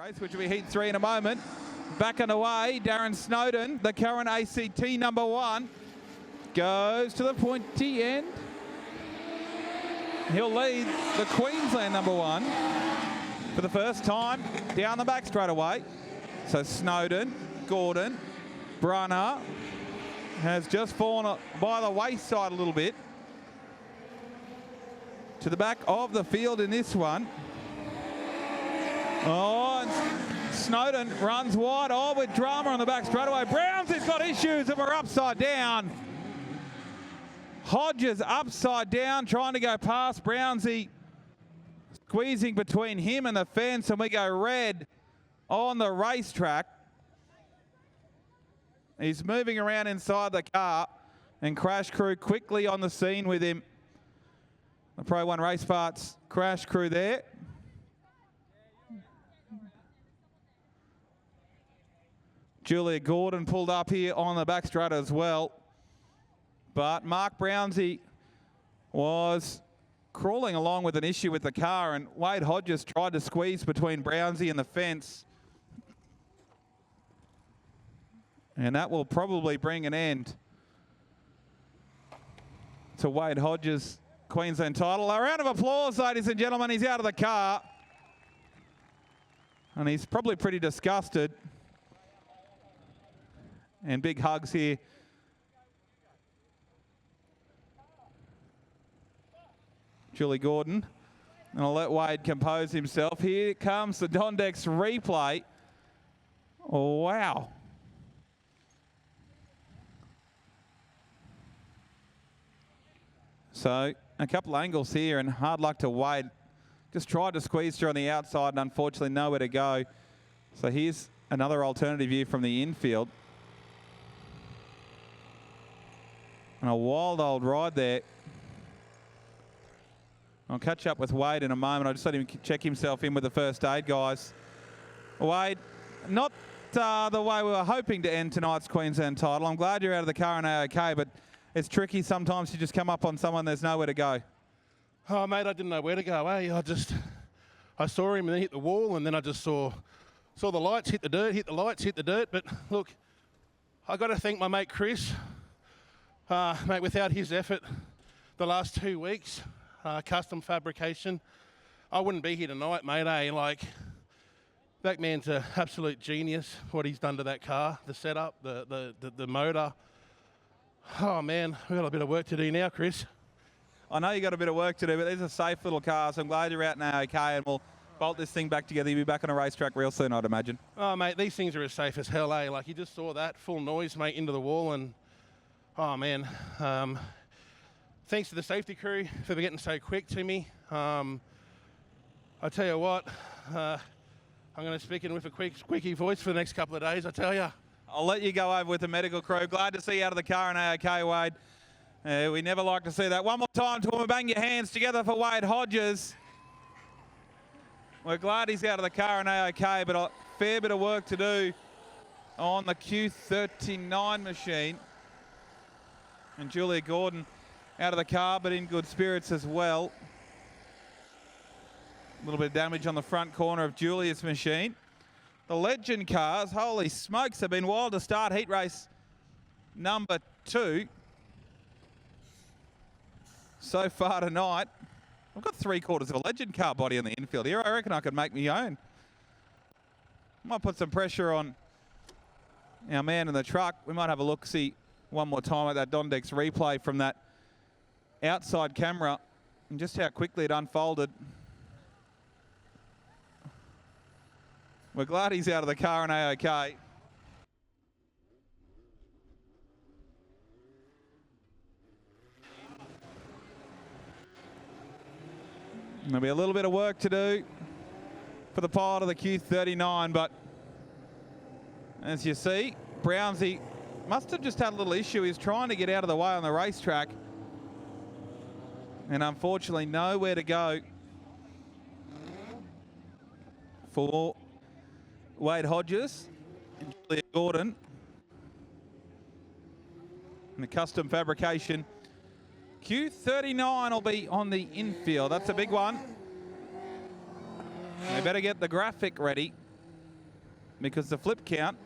race, which will be heat 3 in a moment. Back and away, Darren Snowden, the current ACT #1, goes to the pointy end. He'll lead the Queensland #1 for the first time down the back straight away. So Snowden, Gordon, Brunner has just fallen by the wayside a little bit to the back of the field in this one. Oh, and Snowden runs wide. Oh, with drama on the back straight away. Browns has got issues and we're upside down. Hodges upside down, trying to go past Brownsy, squeezing between him and the fence, and we go red on the racetrack. He's moving around inside the car, and crash crew quickly on the scene with him. The Pro 1 Race Parts crash crew there. Julia Gordon pulled up here on the back straight as well. But Mark Brownsy was crawling along with an issue with the car, and Wade Hodges tried to squeeze between Brownsy and the fence. And that will probably bring an end to Wade Hodges' Queensland title. A round of applause, ladies and gentlemen. He's out of the car. And he's probably pretty disgusted. And big hugs here. Julie Gordon. And I'll let Wade compose himself. Here comes the Dondex replay. Oh, wow. So a couple angles here, and hard luck to Wade. Just tried to squeeze through on the outside and unfortunately nowhere to go. So here's another alternative view from the infield. And a wild old ride there. I'll catch up with Wade in a moment. I'll just let him check himself in with the first aid, guys. Wade, not the way we were hoping to end tonight's Queensland title. I'm glad you're out of the car and okay, but it's tricky sometimes to just come up on someone there's nowhere to go. Oh, mate, I didn't know where to go, eh? I saw him and then hit the wall, and then I just saw the lights hit the dirt, hit the lights, hit the dirt. But look, I got to thank my mate Chris. Mate, without his effort the last 2 weeks, custom fabrication, I wouldn't be here tonight, mate, eh? Like, that man's an absolute genius, what he's done to that car, the setup, the motor. Oh, man, we've got a bit of work to do now, Chris. I know you got a bit of work to do, but these are safe little cars. I'm glad you're out now okay, and we'll bolt this thing back together. You'll be back on a racetrack real soon, I'd imagine. Oh, mate, these things are as safe as hell, eh? Like, you just saw that full noise, mate, into the wall, and, oh, man. Thanks to the safety crew for getting so quick to me. I tell you what, I'm going to speak in with a squeaky voice for the next couple of days, I tell you. I'll let you go over with the medical crew. Glad to see you out of the car and okay, Wade. We never like to see that. One more time, Toowoomba, bang your hands together for Wade Hodges. We're glad he's out of the car and okay, but a fair bit of work to do on the Q39 machine. And Julia Gordon out of the car, but in good spirits as well. A little bit of damage on the front corner of Julia's machine. The Legend cars, holy smokes, have been wild to start heat race #2 so far tonight. I've got 3/4 of a Legend car body in the infield here. I reckon I could make me own. Might put some pressure on our man in the truck. We might have a look-see one more time at that Dondex replay from that outside camera and just how quickly it unfolded. We're glad he's out of the car and okay. There'll be a little bit of work to do for the pilot of the Q39, but as you see, Brownsy must have just had a little issue. He's trying to get out of the way on the racetrack, and unfortunately nowhere to go for Wade Hodges and Julia Gordon. And the custom fabrication Q39 will be on the infield. That's a big one. They better get the graphic ready because the flip count